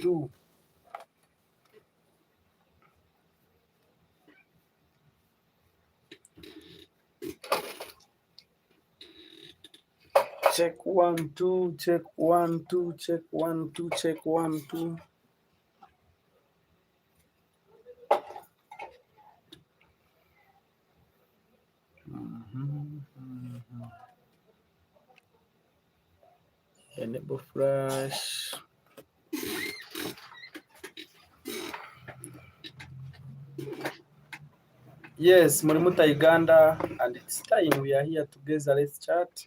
2. Check 1 2, check 1 2, check 1 2, check 1 2. Enable flash. Yes, Murimuta Uganda, and it's time we are here together. Let's chat.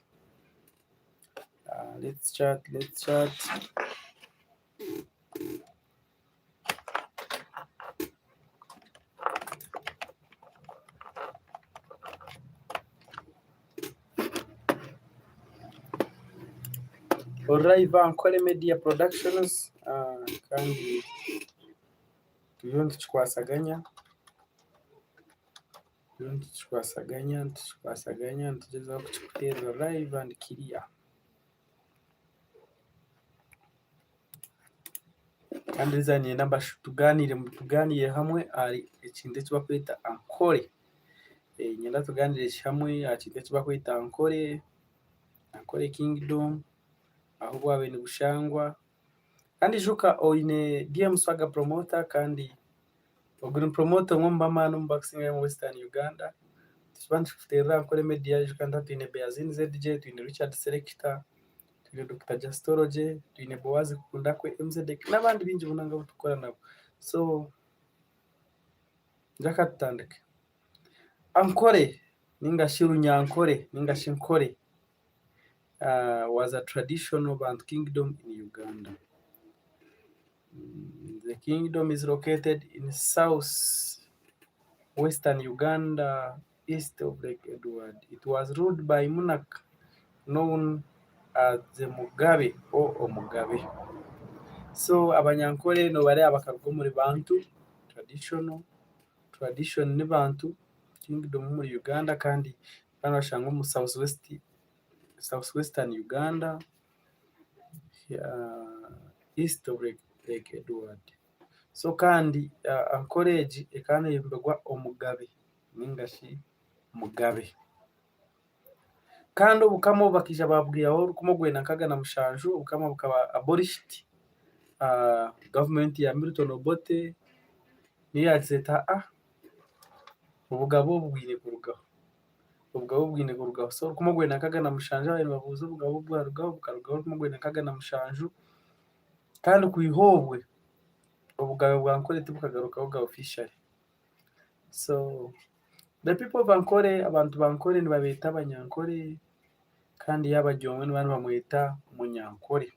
Let's chat. Alright, Ankole Media Productions, kandi turiho tukikwasaganya tugezaho kukiteza live and clear, kandi rizaniye nambasha tuganire hamwe ari ikintu kibakwita Ankole, nyenda tuganire hamwe akintu kibakwita Ankole Kingdom, aho bwawe ni bushangwa kandi juka oine DM Swaga promoter kandi oguri promoter ngomba manu mbaxing mu Western Uganda. Tubanze kufutera Ankole Media Uganda, twine Beazin ZJ, twine Richard Selector, twine Dr. Justoroje, twine Bowazi kukunda kwe MZD n'abandi bingi bunanga butukora nabo. So njaka tutandike Ankole ninga shiru nyankole ninga shinkole was a traditional Bantu kingdom in Uganda. The kingdom is located in south-western Uganda, east of Lake Edward. It was ruled by monarch known as the Mugabe or Omugabe. So Abanyankole no bari abakabwo muri Bantu, tradition ni Bantu kingdom muri Uganda, kandi bano bashanga mu southwestern Uganda, east of Lake Edward. So kandi Anchorage ekana yembegwa Omugabe ningashi Mugabe, kandi ubukamo bakija babwiye aho kumugwena kaga na mushanju ubukamo bukaba abolished. Government ya Milton Obote niyo yazeta ubugabo bwine kurugaho, so kumugwena kaga na mushanju abantu babuze ubugabo bwarugaho kumugwena kaga na mushanju, kandi kwihobwe ubugabo bwa Ankole tibukagarukaho ga officially. So the people of Ankole, abantu ba Ankole ni babeta Abanyankole, kandi yabajyomwe n'abantu bamwita Munyankole.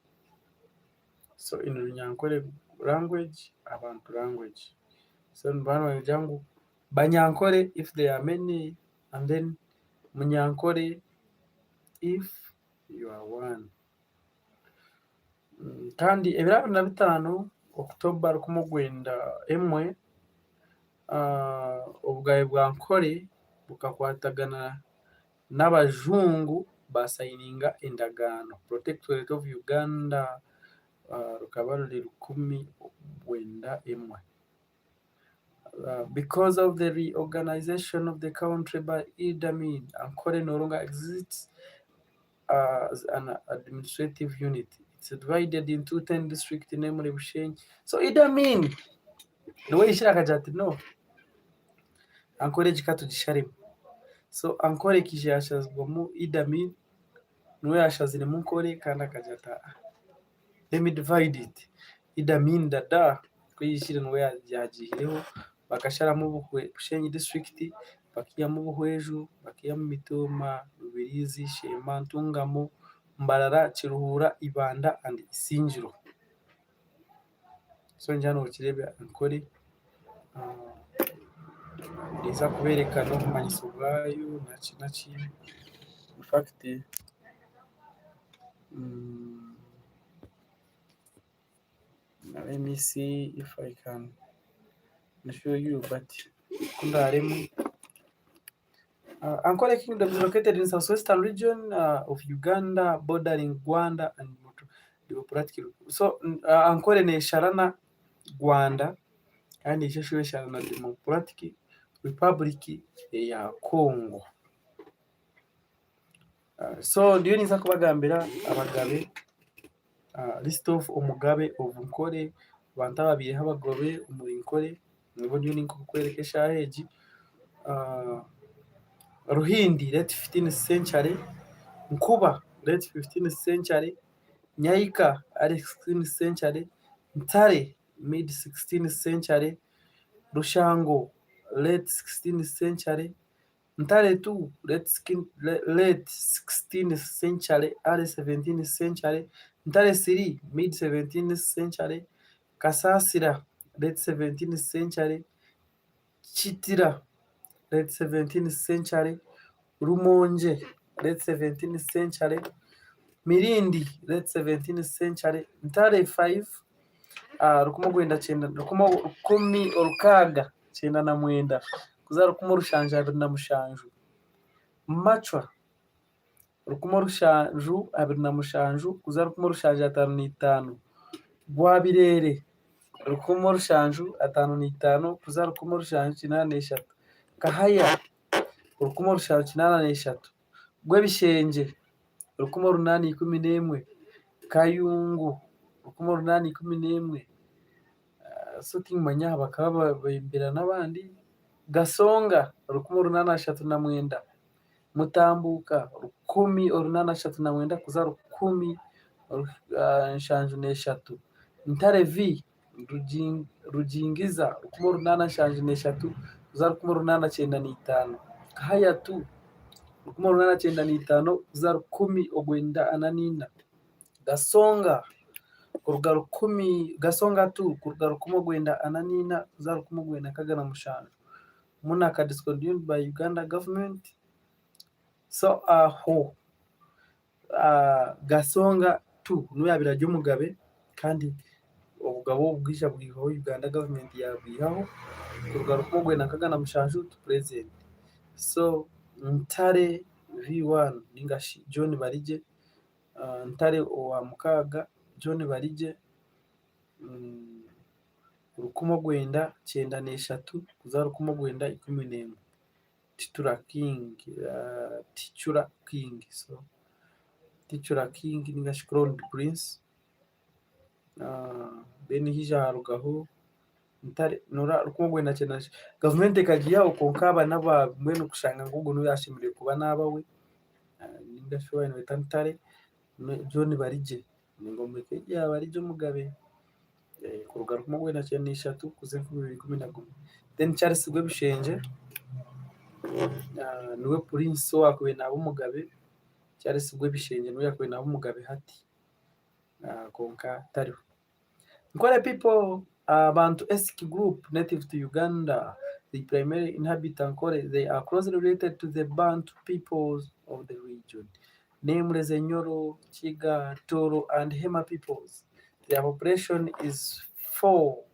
So in Runyankole language, Abantu language. So n'abantu bajangu Banyankole if there are many, and then Munyankole if you are one. Kandi 2025 October kumugwenda emwe ubwaye bwa Ankole bukakwatagana n'abajungu basayininga endagano Protectorate of Uganda, rukaba ruri 11. Because of the reorganization of the country by Idi Amin, Ankole no longer exists as an administrative unit. It's divided into 10 districts, namely Bushenyi. So Idi Amin, the way ishaka jati no Ankole jikatu jisharimo. So Ankole kije yashazwamo Idi Amin niwe yashazire mu Ankole kandi akajata let me divide it. Idi Amin dada kwishira niwe yagihireho bakasharamo Bushenyi district, bakiyamo Buhweju, bakiyamo Mitoma, Rubirizi, Shema, Ntungamo, Mbarara, Kiruhura, Ibanda and Isingiro. So njano ukirebe Ankole iza kubereka no kumanyisa ubwayo naki in fact let me see if I can show you, but kundaremo Ankole Kingdom is located in southwestern region of Uganda, bordering Rwanda and democratic. So ankore ne sharana Rwanda kandi isheshuwe sharana democratic republic ya Congo. So ndiyo niza kubagambira abagabe list of umugabe of nkore abantu babiri habagobe umurinkore nibo ndiyo ninko kwerekesha heji. Ruhindi late 15th century, Nkuba late 15th century, Nyaika early 16th century, Ntare mid 16th century, Rushango late 16th century, Ntare 2 late 16th century, early 17th century, Ntare 3 mid 17th century, Kasasira late 17th century, Chitira late 17th century, Rumonge late 17th century, Mirindi late 17th century, Ntare 5 rukumo gwenda cyenda rukumi orukaga cyenda na mwenda kuza rukumo rushanja abiri na mushanju, Machwa rukumo rushanju abiri na mushanju kuza rukumo rushanja 5 Rwabirere rukumo rushanju 5 kuza rukumo rushanju 8 Kahaya urukumo rushanju 8 Rwebishenge urukumo 8 Kayungu urukumo 8 so tingmanya bakaba bayimbira n'abandi. Gasonga urukumo 8 Mutambuka rukumi 8 kuza rukumi nshanju 3 Ntare V Rujingiza rukumo 8 kuza rukumo 9 Kahaya 2 rukumo 9 kuza rukumi ogwenda 4 Gasonga kuruga rukumi Gasonga 2 kuruga rukumo gwenda 4 kuza rukumo gwenda kagana mushanju Munaka discontinued by Uganda government. So Gasonga 2 nuyabira ry'umugabe kandi ubugabo bwisha bwiho Uganda government yabwihaho kuruga rukumo gwenda kagana mushanju to present. So Ntare V1 ningashi John Barije, Ntare wa mukaga John Barije, rukumo gwenda 9 kuza rukumo gwenda 11 Tichura King ningashi Crown Prince. Then hija harugaho Ntare nora rukumo gwenda 9 government kagiya ukonkaba naba mwene kushanga ngugu no yashimire kuba nabawe ningashoboye no Ntare John Barije ngombe kejya Barije mugabe kuruga rukumo gwenda 9 kuze 2011. Then Charles Rwebishenge niwe Prince wakwe nabo mugabe. Charles Rwebishenge niwe yakwe nabo mugabe hati konka tariho Nkore people Bantu ethnic group native to Uganda. The primary inhabit Nkore. They are closely related to the Bantu peoples of the region, namely the Nyoro, Chiga, Toro, and Hema peoples. Their population is 4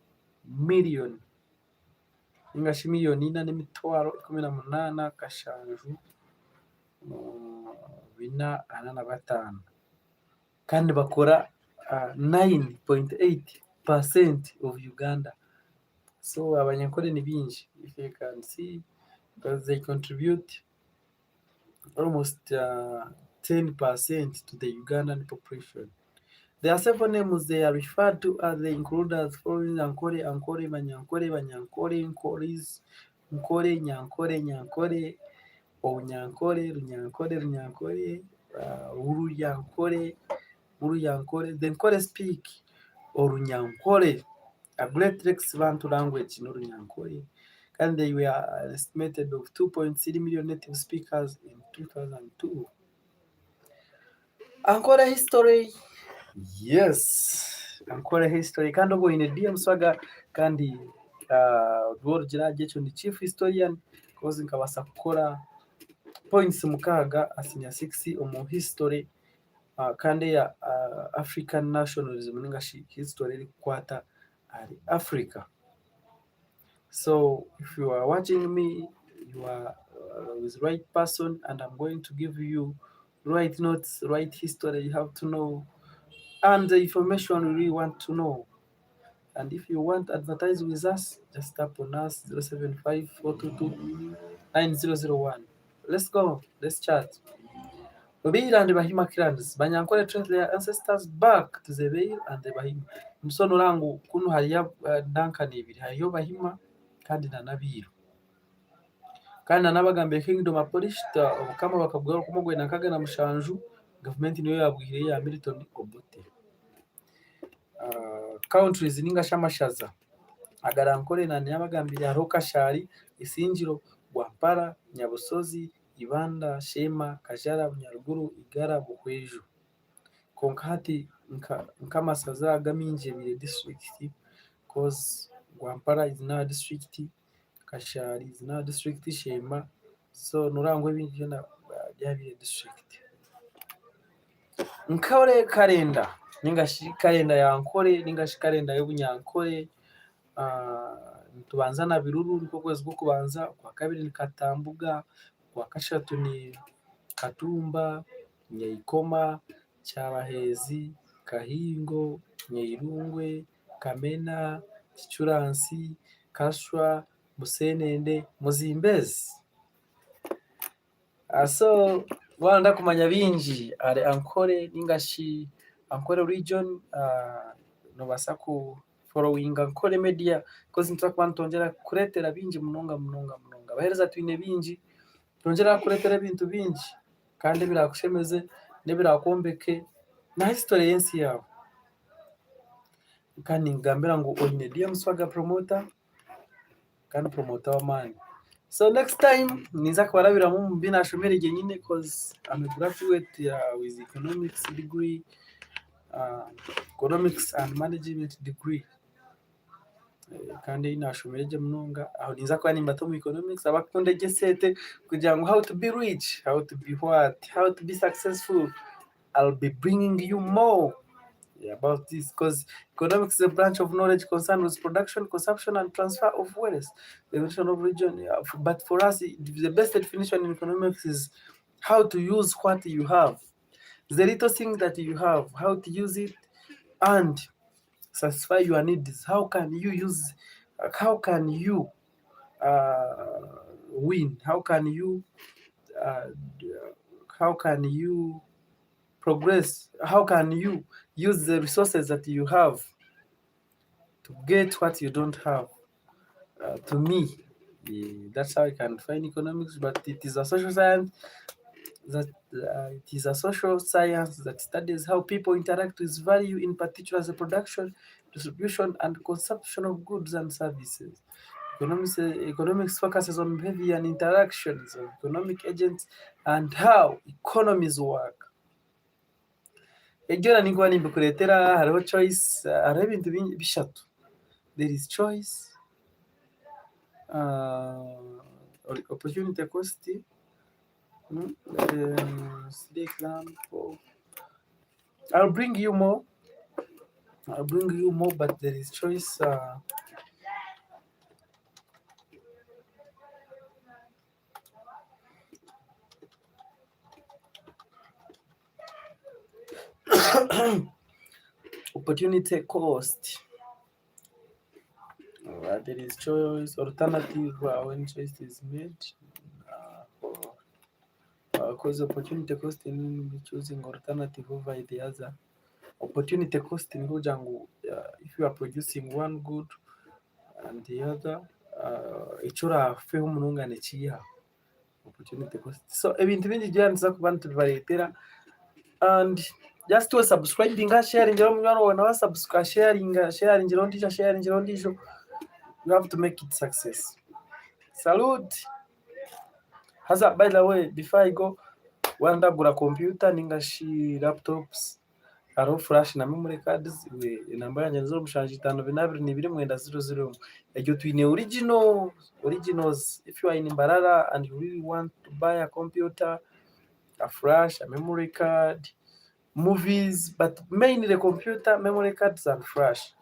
million. Ingashi miliyoni 4,18 kashanju 485 kandi bakora 9.8% of Uganda. So abanyankore ni binji, if you can see, because they contribute almost 10% to the Ugandan population. There are several names they are referred to as they include as following: Ankore, Ankore, Manyankore, Banyankore, Nkoris, Nkore, Nyankore, Nyankore, Onyankore, Runyankore, Runyankore, Uruyankore, Uruyankore. The Nkore speak Orunyankore, a Great Lakes Bantu language in Orunyankore, and they were estimated of 2.3 million native speakers in 2002. Ankore history. Yes, Ankore history kandi ubwo ine DM Swaga kandi Rworugira Gecho ni chief historian kozi nkabasa gukora points mukaga asinya 6 omu history kandi ya African nationalism ningashi history iri kwata ari Africa. So if you are watching me, you are with the right person, and I'm going to give you right notes, right history. You have to know and the information we really want to know. And if you want to advertise with us, just tap on us 075 422 9001. Let's go. Let's chat. Beir and Bahima clans. Banyankole trace their ancestors back to the Beir and the Bahima. Musono langu kunu hariya Duncan ibiri. Hariyo Bahima kandi na Nabiru. Kandi nanabagambiye kingdom abolished obukama bakabwira kumugwe nakaga na mushanju government niyo yabwire ya Milton Obote. Countries ninga shamashaza agarankore na nyabagambire haro Kashari Isingiro Gwampara Nyabusozi Ibanda Shema Kajara Nyaruguru Igara Buhweju konkati nkamasaza gaminje bire district cause Gwampara is now district, Kashari is now district, Shema so nurangwe binje na byabire district. Nkore kalenda ningashi kalenda yankore ningashi kalenda y'obunyankore tubanza na biruru niko kwezi bwo kubanza kwa kabiri ni Katambuga, kwa kashatu ni Katumba, Nyayikoma, Cyabahezi, Kahingo, Nyayirungwe, Kamena, Kicuransi, Kashwa, Musenende, Muzimbezi. So wanda kumanya binji are ankore ningashi ankore region no basaku following ankore media cause nitwa ntongera kuretera binji munonga bahereza twine binji tongera kuretera bintu binji kandi birakushemeze nebirakombeke na history yensi yawe kandi ngambira ngo oyine DM Swaga promoter kandi promoter wa mani. So next time niza kubarabira mu binashomere nyine cause I'm a graduate with economics degree, economics and management degree. Kandi inashomere munonga aho niza kwa nimba to mu economics abakunde gesete kugira ngo how to be rich, how to be what, how to be successful. I'll be bringing you more about this because economics is a branch of knowledge concerned with production, consumption, and transfer of wealth. The definition of region, but for us, the best definition in economics is how to use what you have, the little thing that you have, how to use it and satisfy your needs. How can you use? How can you win? How can you? How can you progress? How can you use the resources that you have to get what you don't have? To me, that's how I can find economics. But it is a social science that studies how people interact with value, in particular the production, distribution, and consumption of goods and services. Economics focuses on behavior and interactions of economic agents and how economies work. Egera ningwa nimbikuretera hariho choice, hariho ibintu bishatu. There is choice, opportunity cost. The example. I'll bring you more, but there is choice. Opportunity cost. There is choice, alternative when choice is made. Because opportunity cost in choosing alternative over the other. Opportunity cost in Hujangu, if you are producing one good and the other, ichura film mununga nechiya. Opportunity cost. So ebintu bingi byanza kubantu baretera and just to subscribing and sharing you subscribe sharing you have to make it success. Salute. Haza, by the way, before I go, wanda gura computer ningashi laptops aro flash na memory cards we namba yanjye zo mushanje 522 egyo twine originals. If you are in Mbarara and you really want to buy a computer, a flash, a memory card, movies, but mainly the computer, memory cards and flash,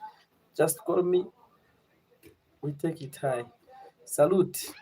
just call me, we take it high. Salute.